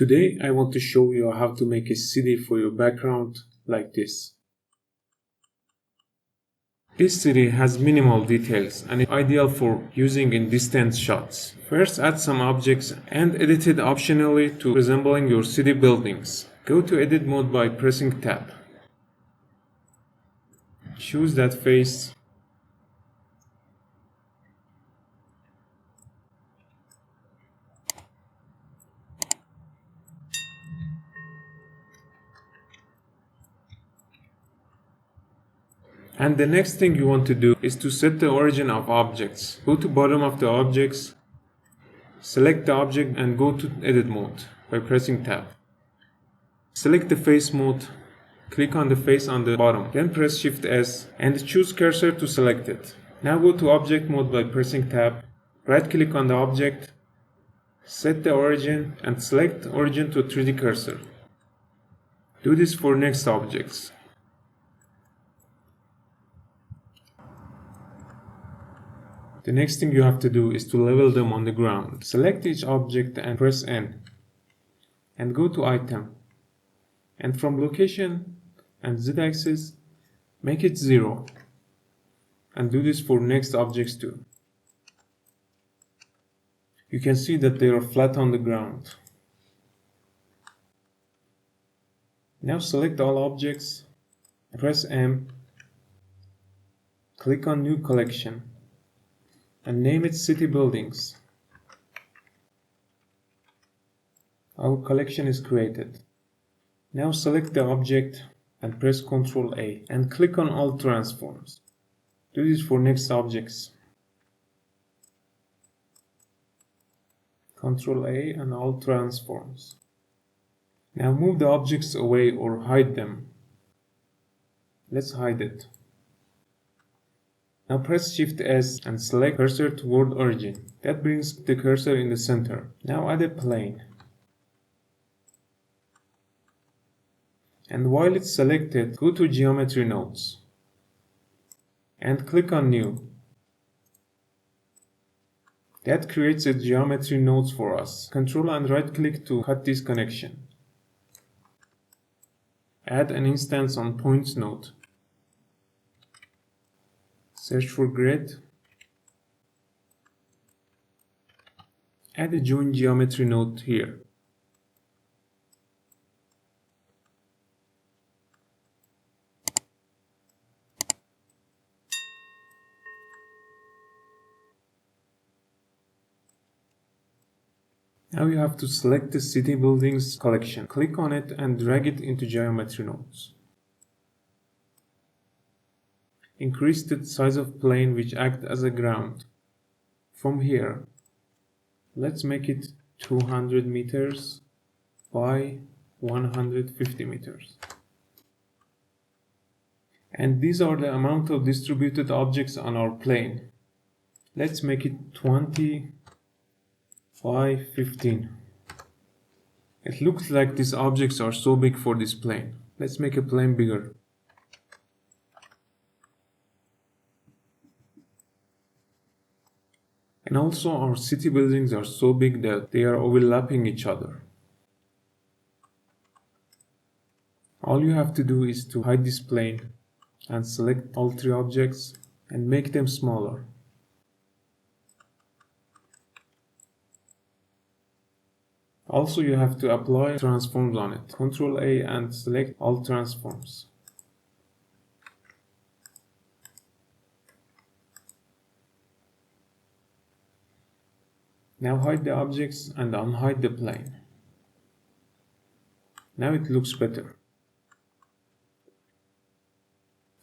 Today I want to show you how to make a city for your background like this. This city has minimal details and is ideal for using in distance shots. First, add some objects and edit it optionally to resembling your city buildings. Go to edit mode by pressing tab. Choose that face. And the next thing you want to do is to set the origin of objects. Go to bottom of the objects, select the object and go to edit mode by pressing tab. Select the face mode, click on the face on the bottom, then press Shift S and choose cursor to select it. Now go to object mode by pressing tab, right click on the object, set the origin and select origin to 3D cursor. Do this for next objects. The next thing you have to do is to level them on the ground. Select each object and press N. And go to item. And from location and z-axis, make it 0. And do this for next objects too. You can see that they are flat on the ground. Now select all objects, press M, click on new collection, and name it City Buildings. Our collection is created. Now select the object and press Ctrl A and click on all transforms. Do this for next objects. Ctrl A and all transforms. Now move the objects away or hide them. Let's hide it. Now press Shift S and select cursor toward origin. That brings the cursor in the center. Now add a plane. And while it's selected, go to Geometry Nodes. And click on New. That creates a Geometry Nodes for us. Control and right click to cut this connection. Add an instance on Points node. Search for grid. Add a join geometry node here. Now you have to select the City Buildings collection. Click on it and drag it into geometry nodes. Increase the size of plane which acts as a ground. From here, let's make it 200 meters by 150 meters. And these are the amount of distributed objects on our plane. Let's make it 20 by 15. It looks like these objects are so big for this plane. Let's make a plane bigger. And also our city buildings are so big that they are overlapping each other. All you have to do is to hide this plane and select all 3 objects and make them smaller. Also you have to apply transforms on it. Ctrl A and select all transforms. Now hide the objects and unhide the plane. Now it looks better.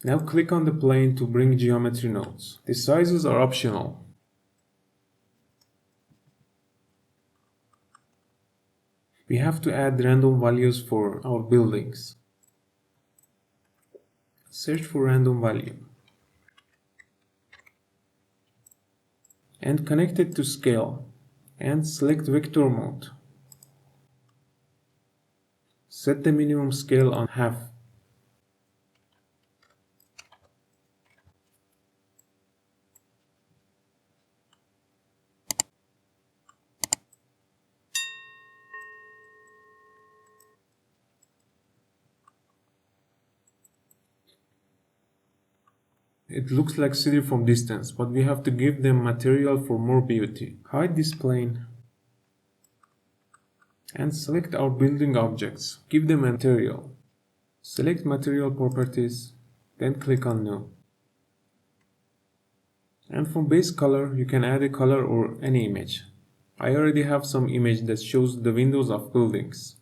Now click on the plane to bring geometry nodes. The sizes are optional. We have to add random values for our buildings. Search for random value. And connect it to scale. And select vector mode. Set the minimum scale on half. It looks like city from distance, but we have to give them material for more beauty. Hide this plane and select our building objects. Give them material. Select material properties, then click on new. And from base color, you can add a color or any image. I already have some image that shows the windows of buildings.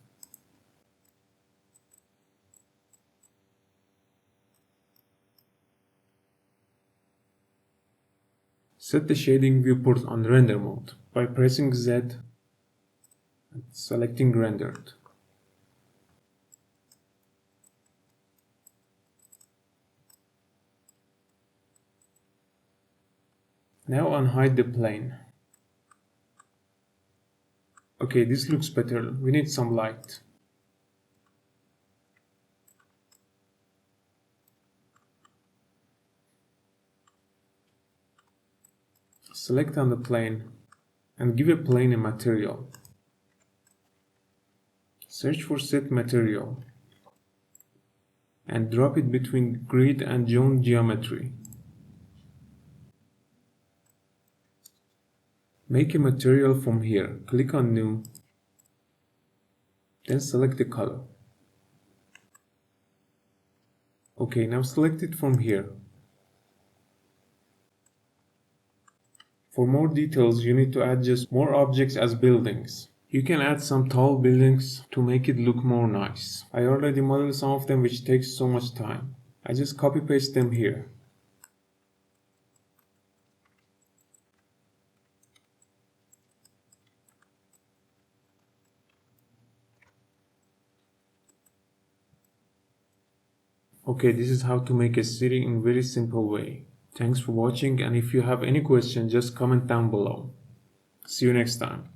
Set the shading viewport on render mode by pressing Z and selecting rendered. Now unhide the plane. Okay, this looks better. We need some light. Select on the plane and give a plane a material. Search for set material and drop it between grid and zone geometry. Make a material from here. Click on new, then select the color. Okay, now select it from here. For more details, you need to add just more objects as buildings. You can add some tall buildings to make it look more nice. I already modeled some of them, which takes so much time. I just copy paste them here. Okay, this is how to make a city in a very simple way. Thanks for watching, and if you have any question, just comment down below. See you next time.